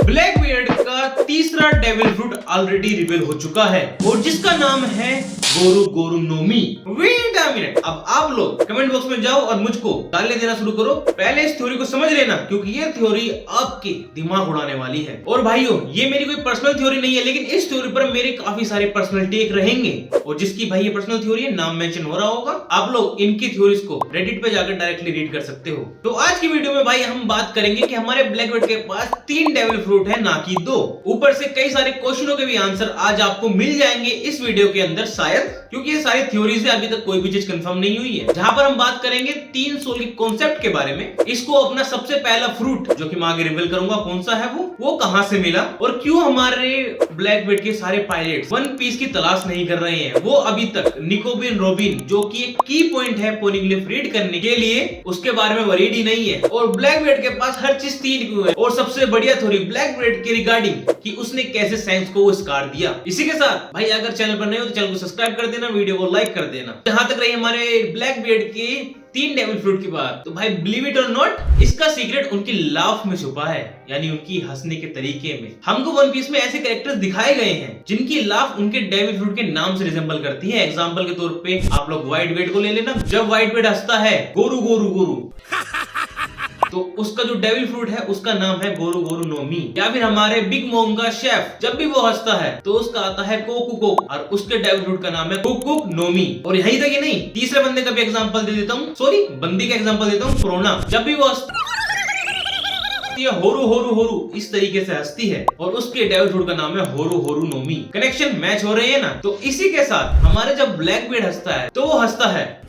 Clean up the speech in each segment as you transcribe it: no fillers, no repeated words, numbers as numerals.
ब्लैकबियर्ड का तीसरा devil fruit already reveal हो चुका है और जिसका नाम है गोरु गोरु नोमी। वेट अ मिनट, अब आप लोग कमेंट बॉक्स में जाओ और मुझको गालियां देना शुरू करो। पहले इस थ्योरी को समझ लेना क्योंकि ये थ्योरी आपके दिमाग उड़ाने वाली है। और भाइयों, ये मेरी कोई पर्सनल थ्योरी नहीं है, लेकिन इस थ्योरी पर मेरे काफी सारे पर्सनल टेक रहेंगे और जिसकी भाई ये पर्सनल थ्योरी है, नाम मेंशन हो रहा होगा, आप लोग इनकी थ्योरीज को रेडिट पे जाकर डायरेक्टली रीड कर सकते हो। तो आज की वीडियो में भाई हम बात करेंगे कि हमारे ब्लैकबर्ड के पास 3 डेविल फ्रूट है, ना कि 2। ऊपर से कई सारे क्वेश्चनों के भी आंसर आज आपको मिल जाएंगे इस वीडियो के अंदर शायद, क्योंकि ये सारी थ्योरीज है, अभी तक कोई भी चीज कंफर्म नहीं हुई है। जहां पर हम बात करेंगे 3 सोल के कॉन्सेप्ट के बारे में। इसको अपना सबसे पहला फ्रूट जो कि मैं आगे रिवील करूंगा कौन सा है वो कहां से मिला और क्यों हमारे ब्लैकबर्ड के सारे पायलट्स वन पीस की तलाश नहीं कर रहे हैं। वो अभी तक निको बिन रोबिन जो कि एक की पॉइंट है पोनिग्लिफ रीड करने के लिए, उसके बारे में वरीड ही नहीं है। और ब्लैकबर्ड के पास हर चीज 3 क्यों है। और सबसे बढ़िया थ्योरी ब्लैकबर्ड के रिगार्डिंग कि उसने कैसे साइंस को वो स्कार दिया। इसी के साथ भाई अगर चैनल पर नए हो तो चैनल को सब्सक्राइब कर देना, वीडियो को लाइक कर देना। जहां तक रही हमारे ब्लैकबर्ड के 3 डेविल फ्रूट की बात, तो भाई बिलीव इट और नॉट, इसका सीक्रेट उनकी लाफ में छुपा है, यानी उनकी हंसने के तरीके में। हमको वन पीस में ऐसे कैरेक्टर्स दिखाए गए हैं जिनकी लाफ उनके डेविल फ्रूट के नाम से रिजेंबल करती है। एग्जांपल के तौर पे आप लोग व्हाइट बेड को ले लेना। जब व्हाइट बेड हंसता है गोरु गोरु गोरु तो उसका जो डेविल फ्रूट है उसका नाम है गोरु गोरु नोमी। या फिर हमारे बिग मॉम का शेफ जब भी वो हंसता है तो उसका आता है कोकु कोक और उसके डेविल फ्रूट का नाम है कुक कुक नोमी। और यही तक ही नहीं, तीसरे बंदे का भी एग्जांपल दे देता हूँ, सॉरी बंदी का एग्जांपल देता हूँ, प्रोना। जब भी वो होरु होरु होरु इस तरीके से हंसती है और उसके डेविल फ्रूट का नाम है होरु होरु नोमी। कनेक्शन मैच हो रहे हैं ना। तो इसी के साथ हमारे जब ब्लैकबर्ड हंसता है तो वो हंसता है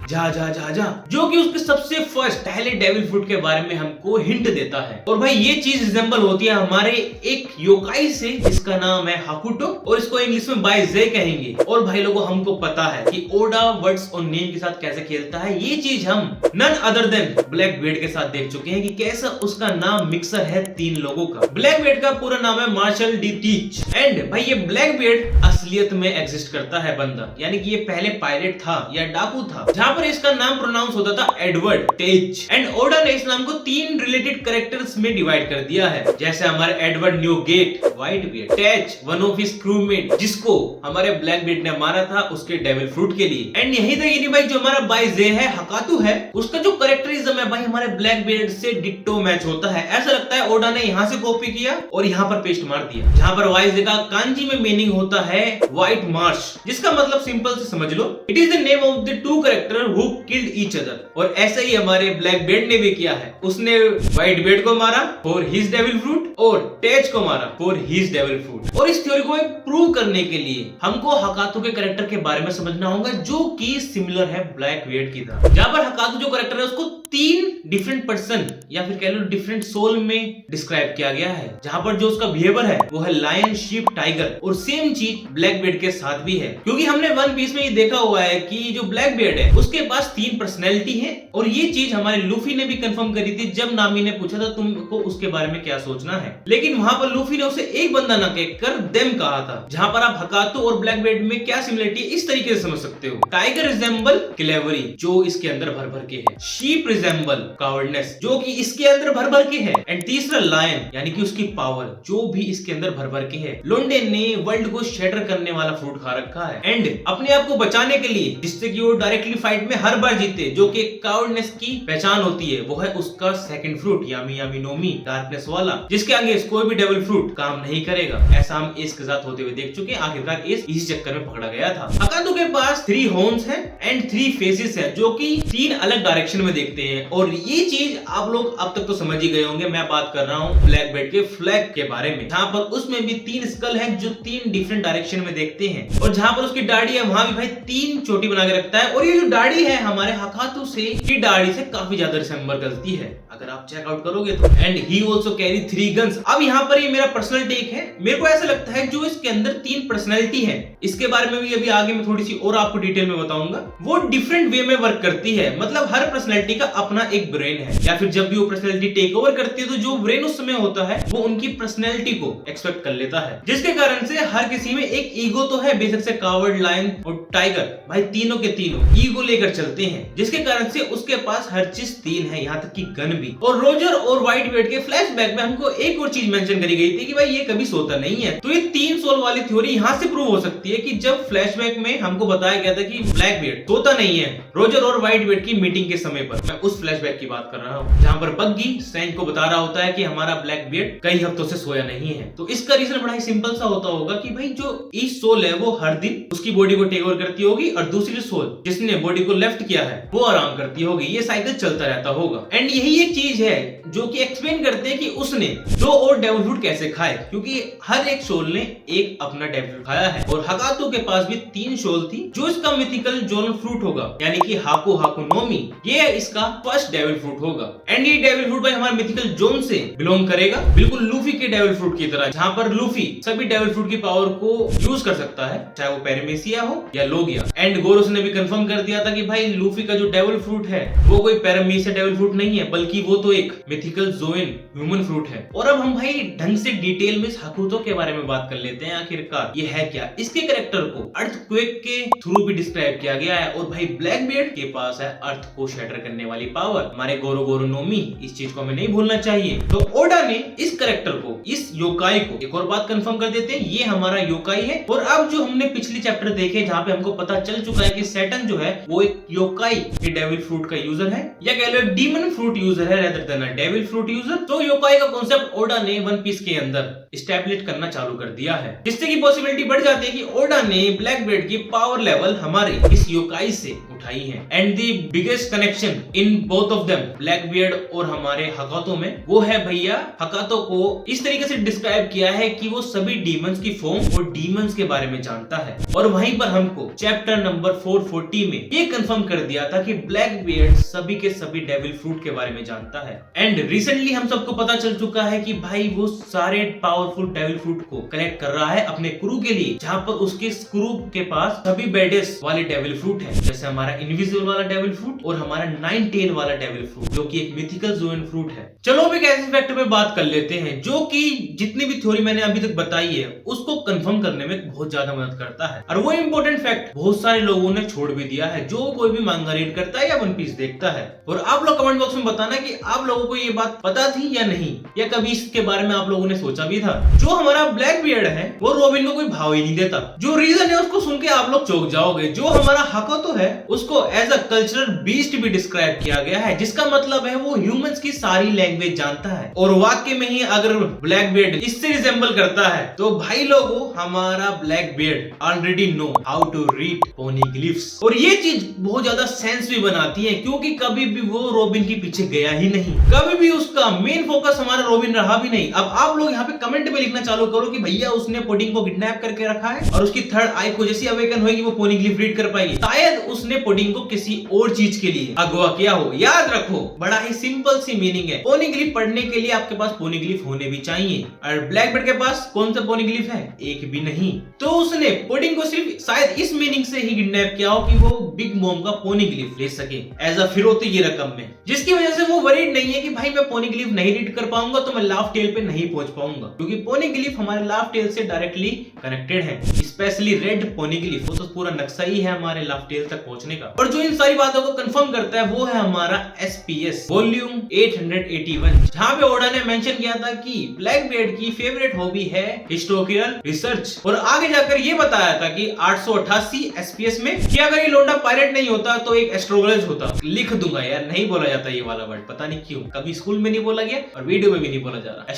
जा जा जा जा, जो कि उसके सबसे फर्स्ट पहले डेविल फ्रूट के बारे में हमको हिंट देता है। और भाई ये चीज रिजेंबल होती है हमारे एक योकाई से जिसका नाम है हाकुटो और इसको इंग्लिश में बाइजे कहेंगे। और भाई लोगों, हमको पता है कि ओडा वर्ड्स और नेम के साथ कैसे खेलता है। ये चीज हम नन अदर देन ब्लैकबर्ड के साथ देख चुके हैं कि कैसा उसका नाम मिक्सर है 3 लोगों का। ब्लैकबर्ड का पूरा नाम है मार्शल डी टीच। एंड भाई ये ब्लैकबर्ड असलियत में एग्जिस्ट करता है बंदा, यानी कि ये पहले पायलट था या डाकू था, जहां पर इसका नाम प्रोनाउंस होता था एडवर्ड टेच। एंड ओडा ने इस नाम को 3 रिलेटेड कैरेक्टर्स में डिवाइड कर दिया है, जैसे हमारे Edward Newgate Whitebeard, Teach one of his crewmate जिसको हमारे ब्लैकबर्ड ने मारा था उसके डेविल फ्रूट के लिए। एंड यही तक नहीं भाई, जो हमारा बाइजे है हकातू है, उसका जो कैरेक्टरिज्म है भाई हमारे ब्लैकबर्ड से डिट्टो मैच होता है। ऐसा लगता है ओडा ने यहाँ से कॉपी किया और यहाँ पर पेस्ट मार दिया। जहाँ पर वाइजे का कांजी में मीनिंग होता है व्हाइट मार्श, जिसका मतलब सिंपल से समझ लो, it is the name of the 2 character who killed each other. और ऐसा ही हमारे ब्लैकबर्ड ने भी किया है, उसने व्हाइट बेड को मारा फॉर हिज डेविल फ्रूट और टेच को मारा फॉर हिज डेविल फ्रूट। और इस थ्योरी को प्रूव करने के लिए हमको हकातू के कैरेक्टर के बारे में समझना होगा जो कि सिमिलर है ब्लैकबर्ड की तरह। जहां पर हकातू जो कैरेक्टर है उसको 3 डिफरेंट पर्सन या फिर कह लो डिफरेंट सोल में डिस्क्राइब किया गया है, जहां पर जो उसका बिहेवियर है वो है लायन शीप टाइगर। और सेम चीज ब्लैकबर्ड के साथ भी है, क्योंकि हमने वन पीस में ये देखा हुआ है कि जो ब्लैकबर्ड है उसके पास 3 पर्सनैलिटी है। और ये चीज हमारे लूफी ने भी कंफर्म करी थी जब नामी ने पूछा था तुमको उसके बारे में क्या सोचना है। लेकिन वहां पर लूफी ने उसे एक बंदा ना कहकर देम कहा था, जहां पर आप हकातू और ब्लैकबर्ड में क्या सिमिलरिटी इस तरीके से समझ सकते हो। टाइगर रिजेंबल क्लेवरी जो इसके अंदर भर भर के है, शीप रिजेंबल कावर्डनेस जो कि इसके अंदर भर भर के है, एंड तीसरा लायन यानी कि उसकी पावर जो भी इसके अंदर भर भर के है। लोंडे ने वर्ल्ड को शैटर करने वाला फ्रूट खा रखा है एंड अपने आप को बचाने के लिए, जिससे कि वो डायरेक्टली फाइट में हर बार जीते, जो कि कावर्डनेस की पहचान होती है, वो है उसका सेकंड फ्रूट यामी यामी नोमी डार्कनेस वाला, जिसके आगे कोई भी डेविल फ्रूट काम नहीं करेगा। ऐसा हम एस के साथ होते हुए देख चुके हैं। आखिरकार एस इसी चक्कर में पकड़ा गया था। हकातू के पास 3 हॉर्न्स हैं एंड 3 फेसेस हैं, जो कि 3 अलग डायरेक्शन में देखते हैं। और ये चीज आप लोग अब तक तो समझ ही गए होंगे। मैं बात कर रहा हूँ ब्लैकबर्ड के फ्लैग के बारे में, जहाँ पर उसमें भी 3 स्कल है जो 3 डिफरेंट डायरेक्शन में देखते हैं। और जहाँ पर उसकी दाढ़ी है वहां भी भाई 3 चोटी बना के रखता है। और ये जो दाढ़ी है हमारे हकातू से की दाढ़ी से काफी ज्यादा रिसेंबल करती है अगर आप चेकआउट करोगे तो। And he also carry 3 guns. अब यहाँ पर ये मेरा पर्सनल टेक है, मेरे को ऐसा लगता है जो इसके अंदर 3 पर्सनैलिटी है, इसके बारे में भी अभी आगे मैं थोड़ी सी और आपको डिटेल में बताऊंगा, वो डिफरेंट वे में वर्क करती है। मतलब हर पर्सनैलिटी का अपना एक ब्रेन है, या फिर जब भी वो पर्सनैलिटी टेक ओवर करती है तो जो ब्रेन उस समय होता है वो उनकी पर्सनैलिटी को एक्सपेक्ट कर लेता है, जिसके कारण से हर किसी में एक ईगो तो है बेशक से कावर्ड, लायन और टाइगर भाई तीनों के तीनों ईगो लेकर चलते हैं, जिसके कारण से उसके पास हर चीज 3 है, यहाँ तक कि गन भी। थी। और रोजर और व्हाइटबीयर्ड के फ्लैशबैक में हमको एक और चीज मेंशन करी गई थी कि भाई ये कभी सोता नहीं है। तो ये 3 सोल वाली थ्योरी यहाँ से प्रूव हो सकती है कि जब फ्लैशबैक में हमको बताया गया था कि ब्लैकबीयर्ड सोता नहीं है रोजर और व्हाइटबीयर्ड की मीटिंग के समय पर, मैं उस फ्लैशबैक की बात कर रहा हूँ जहाँ पर बग्गी स्ट्रेंज को बता रहा होता है कि हमारा ब्लैकबीयर्ड कई हफ्तों से सोया नहीं है। तो इसका रीजन बड़ा ही सिंपल सा होता होगा कि भाई जो ईच सोल है वो हर दिन उसकी बॉडी को टेक ओवर करती होगी और दूसरी सोल जिसने बॉडी को लेफ्ट किया है वो आराम करती होगी। ये साइकिल चलता रहता होगा। एंड यही एक चीज है जो कि एक्सप्लेन करते हैं कि उसने 2 और डेविल फ्रूट कैसे खाए, क्योंकि हर एक सोल ने एक अपना डेविल फ्रूट खाया है। और हकातो के पास भी 3 सोल थी जो इसका मिथिकल जोन फ्रूट होगा, यानी कि हाकु हाकु नोमी, ये इसका फर्स्ट डेविल फ्रूट होगा। एंड ये डेविल फ्रूट भाई हमारे मिथिकल जोन से बिलोंग करेगा, बिल्कुल लूफी के डेविल फ्रूट की तरह, जहाँ पर लूफी सभी डेविल फ्रूट की पावर को यूज कर सकता है, चाहे वो पैरामेसिया हो या लोगिया। एंड गोरोस ने भी कंफर्म कर दिया था कि भाई लूफी का जो डेविल फ्रूट है वो कोई पैरामेसिया डेविल फ्रूट नहीं है, बल्कि वो तो एक मिथिकल जोन ह्यूमन फ्रूट है। और अब हम भाई ढंग से डिटेल में हाकुतो के बारे में बात कर लेते हैं। आखिरकार ये है क्या। इसके कैरेक्टर को अर्थक्वेक के थ्रू भी डिस्क्राइब किया गया है। और भाई ब्लैकबीयर्ड के पास है अर्थ को शैटर करने वाली पावर, हमारे गोरो गोरो नोमी, इस चीज को हमें नहीं भूलना चाहिए। तो ओडा ने इस कैरेक्टर को, इस योकाई को, एक और बात कंफर्म कर देते हैं, ये हमारा योकाई है। और अब जो हमने पिछले चैप्टर देखे जहाँ पे हमको पता चल चुका है कि सैटर्न जो है वो एक योकाई के डेविल फ्रूट का यूजर है, या कह लो डीमन फ्रूट यूजर है rather than a devil fruit user. तो योकाई का कॉन्सेप्ट ओडा ने वन पीस के अंदर एस्टैब्लिश करना चालू कर दिया है, जिससे की पॉसिबिलिटी बढ़ जाती है कि ओडा ने ब्लैकबीयर्ड की पावर लेवल हमारे इस योकाई से उठाई है। And the biggest connection in both of them, Blackbeard और हमारे हकातो में, वो है भैया हकातो को इस तरीके से डिस्क्राइब किया है कि वो सभी डीमंस की फॉर्म और डीमंस के बारे में जानता है। और वहीं पर हमको चैप्टर नंबर 440 में ये कंफर्म कर दिया था कि ब्लैकबीयर्ड सभी के सभी डेविल फ्रूट के बारे में जानता है। एंड रिसेंटली हम सबको पता चल चुका है कि भाई वो सारे पावरफुल डेविल फ्रूट को कलेक्ट कर रहा है अपने क्रू के लिए, जहाँ पर उसके क्रू के पास सभी बेडेस्ट वाले डेविल फ्रूट है, जैसे हमारा इनविजिबल वाला डेविल फ्रूट और हमारा 9 टेल वाला डेविल फ्रूट, जो कि एक मिथिकल जोन फ्रूट है। चलो अब एक ऐसे फैक्टर पे बात कर लेते हैं जो कि जितनी भी थ्योरी मैंने अभी तक बताई है उसको कंफर्म करने में बहुत ज्यादा मदद करता है। और वो इंपॉर्टेंट फैक्ट बहुत सारे लोगों ने छोड़ भी दिया है, जो कोई भी मांगा रीड करता है या वन पीस देखता है। और आप लोग कमेंट बॉक्स में बताना कि आप लोगों को ये बात पता थी या नहीं, या कभी इसके बारे में आप लोगों ने सोचा भी था। जो हमारा ब्लैकबीयर्ड है वो रॉबिन को कोई भाव ही नहीं देता, जो रीजन है उसको सुन के आप लोग चौंक जाओगे। जो हमारा हकातो है उसको एज अ कल्चरल बीस्ट भी डिस्क्राइब किया गया है, जिसका मतलब है वो ह्यूमंस की सारी लैंग्वेज जानता है। और वाकई में ही अगर ब्लैकबीयर्ड इससे रिजेंबल करता है तो भाई लोगों हमारा Blackbeard already know how to read poneglyphs. और ये चीज बहुत ज्यादा सेंस भी बनाती है, क्योंकि कभी भी वो रॉबिन के पीछे गया ही नहीं, कभी भी उसका मेन फोकस हमारा रॉबिन रहा भी नहीं। अब आप लोग यहाँ पे कमेंट में लिखना चालू करो कि भैया उसने पुडिंग को किडनैप करके रखा है और उसकी थर्ड आई को जैसी अवेकन होगी वो पोनीग्लिफ रीड कर पाएगी। शायद उसने पुडिंग को किसी और चीज के लिए अगवा किया हो। याद रखो बड़ा ही सिंपल सी मीनिंग है, पोनीग्लिफ पढ़ने के लिए आपके पास पोनीग्लिफ होने भी चाहिए, और ब्लैकबीयर्ड के पास कौन सा पोनीग्लिफ है? एक भी नहीं। तो उसने पुडिंग को सिर्फ शायद इस मीनिंग से ही किडनैप किया हो कि वो बिग मॉम का पोनीग्लिफ ले सके एज अ फिरौती की रकम में, जिसकी वजह से वो वरीड नहीं है कि भाई मैं पोनीग्लिफ नहीं रीड कर पाऊंगा तो मैं लाफ टेल पे नहीं पहुंच पाऊंगा, क्योंकि पोनीग्लिफ हमारे लाफ टेल से डायरेक्टली कनेक्टेड है, स्पेशली रेड पोनीग्लिफ। वो तो पूरा नक्शा ही है हमारे लाफ टेल तक पहुंचने का। और जो इन सारी बातों को कंफर्म करता है वो है हमारा SPS वॉल्यूम 881, जहाँ पे ओडा ने मेंशन किया था कि ब्लैकबीयर्ड की फेवरेट हॉबी है हिस्टोरिकल रिसर्च। और आगे जाकर ये बताया था कि 888 SPS में कि अगर ये लोंडा पायरेट नहीं होता तो एक एस्ट्रोलॉजिस्ट होता। लिख दूंगा यार, नहीं बोला जाता ये वाला वर्ड, पता नहीं क्यों, कभी स्कूल में नहीं बोला गया और वीडियो में भी नहीं बोला जा रहा।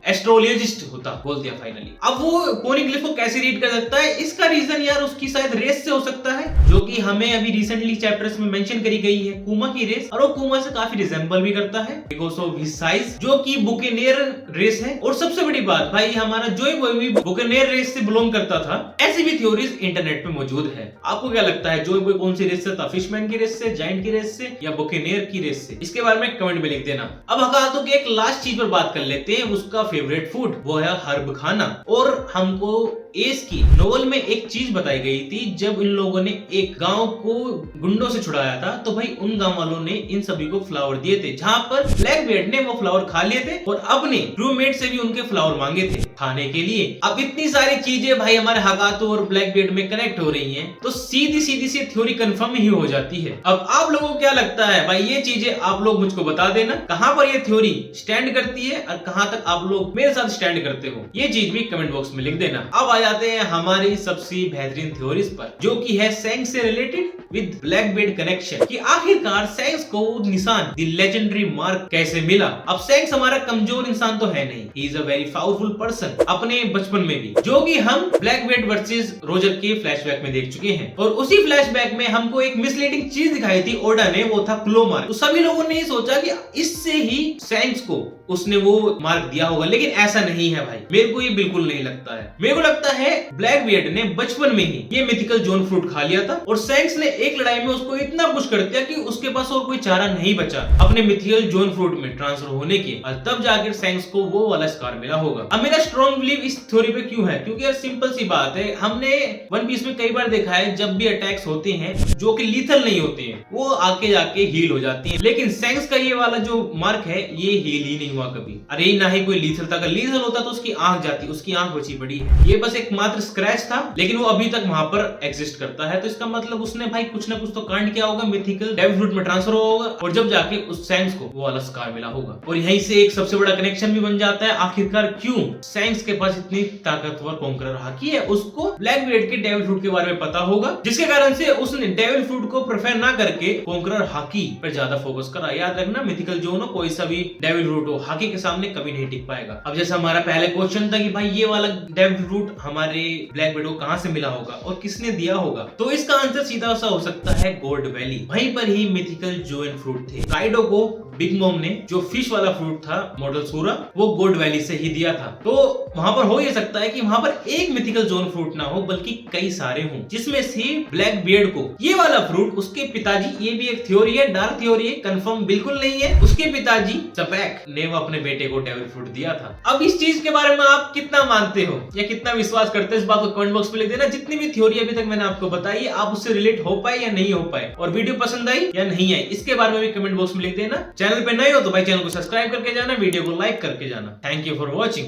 एस्ट्रोलॉजिस्ट होता, बोल दिया फाइनली। अब वो पोनीग्लिफ को कैसे रीड कर सकता है? इसका रीजन यार उसकी शायद रेस से हो सकता है, जो कि हमें अभी रिसेंटली चैप्टर्स में मेंशन करी गई है, कुमा की रेस। और वो कुमा से काफी रिजेंबल भी करता है बिकॉज ऑफ हिज साइज, जो कि बुकेनियर रेस है। और सबसे बड़ी बात भाई हमारा जोई बॉय भी बुकेनियर रेस से बिलोंग करता था। ऐसी भी थ्योरीज इंटरनेट पे मौजूद है। आपको क्या लगता है जोई बॉय कौन सी रेस से था? फिशमैन की रेस से, जायंट की रेस से, या बुकेनियर की रेस से? इसके बारे में कमेंट में लिख देना। अब हकातो की एक लास्ट चीज पर बात कर लेते हैं, उसका फेवरेट फूड, वो है हर्ब खाना। और हमको एस की नोवेल में एक चीज बताई गई थी। जब इन लोगों ने एक गांव को गुंडों से छुड़ाया था तो भाई उन गांव वालों ने इन सभी को फ्लावर दिए थे, जहां पर ब्लैकबीयर्ड ने वो फ्लावर खा लिए थे और अपने क्रूमेट से भी उनके फ्लावर मांगे थे खाने के लिए। अब इतनी सारी चीजें भाई हमारे हगातो और ब्लैकबीयर्ड में कनेक्ट हो रही हैं, तो सीधी सीधी सी थ्योरी कंफर्म ही हो जाती है। अब आप लोगों को क्या लगता है भाई, ये चीजें आप लोग मुझको बता देना, कहां पर ये थ्योरी स्टैंड करती है और कहां तक आप लोग मेरे साथ स्टैंड करते हो, ये चीज भी कमेंट बॉक्स में लिख देना। अब आ जाते हैं हमारी सबसे बेहतरीन थ्योरीज पर, जो कि है सैंक्स से रिलेटेड विद ब्लैकबीयर्ड कनेक्शन, कि आखिरकार सैंक्स को निशान द लेजेंडरी मार्क कैसे मिला। अब सैंक्स हमारा कमजोर इंसान तो है नहीं, he is a very powerful person, अपने बचपन में भी, जो कि हम ब्लैकबीयर्ड वर्सेस रोजर के फ्लैशबैक में देख चुके हैं। और उसी फ्लैशबैक में हमको एक मिसलीडिंग चीज दिखाई थी ओडा ने, वो था क्लो मार्क। तो सभी लोगों ने ये सोचा कि इससे ही सैंक्स को उसने वो मार्क दिया होगा, लेकिन ऐसा नहीं है भाई, मेरे को ये बिल्कुल नहीं लगता है। मेरे को लगता है ब्लैकबीयर्ड ने बचपन में ही ये मिथिकल जोन फ्रूट खा लिया था और सैंक्स ने एक लड़ाई में उसको इतना पुश कर दिया कि उसके पास और कोई चारा नहीं बचा अपने मिथिकल जोन फ्रूट में ट्रांसफर होने के, और तब जाकर सैंक्स को वो वाला स्कार मिला होगा। अब मेरा स्ट्रॉन्ग बिलीव इस थ्योरी पे क्यों है, क्योंकि यार सिंपल सी बात है, हमने वन पीस में कई बार देखा है जब भी अटैक्स होते हैं जो कि लीथल नहीं होते हैं, वो आके जाके हील हो जाती हैं, लेकिन सैंक्स का ये वाला जो मार्क है ये हील ही नहीं हुआ कभी। अरे ना ही कोई लीथल था, अगर लीथल होता तो उसकी आंख जाती, उसकी आंख बची पड़ी है, ये बस एक मात्र स्क्रैच था, लेकिन वो अभी तक वहां पर एग्जिस्ट करता है। तो इसका मतलब उसने भाई कुछ ना कुछ तो कांड किया होगा, मिथिकल डेविल फ्रूट में ट्रांसफर हुआ होगा और जब जाके उस सैंक्स को वो वाला स्कार मिला होगा। और यहीं से एक सबसे बड़ा कनेक्शन भी बन जाता है, आखिरकार क्यों सैंक्स के पास इतनी ताकतवर कॉन्करर हाकी है, उसको ब्लैकबीयर्ड के डेविल फ्रूट के बारे में पता होगा, जिसके कारण से उसने डेविल फ्रूट को प्रेफर ना करके कॉन्करर हाकी पर ज्यादा फोकस करा। याद रखना, मिथिकल जोन हो, कोई सा भी डेविल फ्रूट हो, हाकी के सामने कभी नहीं टिक पाएगा। अब जैसा हमारा पहले क्वेश्चन था कि भाई ये वाला डेविल फ्रूट हमारे ब्लैकबीयर्ड को कहां से मिला होगा और किसने दिया होगा, तो इसका आंसर सीधा सा हो सकता है गोल्ड वैली। वहीं पर ही मिथिकल जोन फ्रूट थे। काइडो को बिग मॉम ने जो फिश वाला फ्रूट था मॉडल सूरा, वो गोल्ड वैली से ही दिया था। तो वहां पर हो ये सकता है कि वहां पर एक मिथिकल जोन फ्रूट ना हो बल्कि कई सारे हों, जिसमें से ब्लैकबीयर्ड को ये वाला फ्रूट उसके पिताजी, ये भी एक थ्योरी है, डार्क थ्योरी है, कंफर्म बिल्कुल नहीं है, उसके पिताजी सपैक ने वो अपने बेटे को डेविल फ्रूट दिया था। अब इस चीज के बारे में आप कितना मानते हो या कितना विश्वास करते हो, इस बात को कमेंट बॉक्स में लिख देना। जितनी भी थ्योरी अभी तक मैंने आपको बताई है, आप उससे रिलेट हो पाए या नहीं हो पाए, और वीडियो पसंद आई या नहीं आई, इसके बारे में भी कमेंट बॉक्स में लिख देना। चैनल पे नए हो तो भाई चैनल को सब्सक्राइब करके जाना, वीडियो को लाइक करके जाना। Thank you for watching.